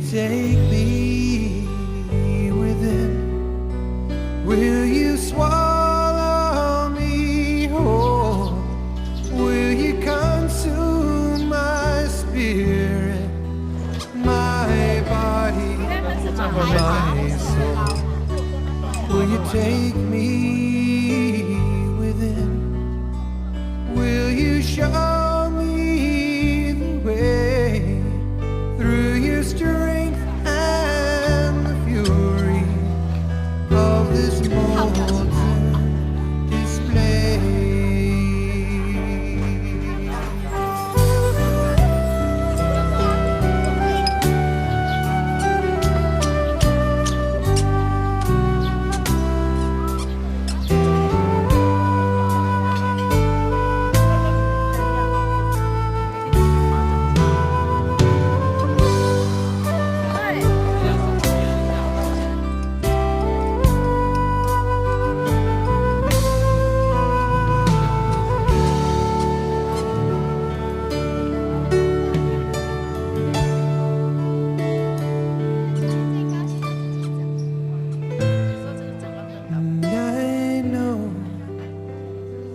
take me within? Will you swallow me whole? Will you consume my spirit, my body, my soul? Will you take me within? Will you show me the way through your strength and the fury of this molten display?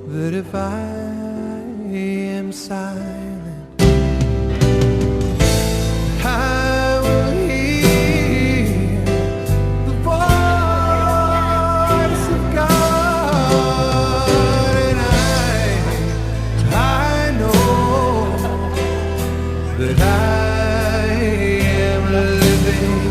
That if I am silent, I will hear the voice of God, and I know that I am living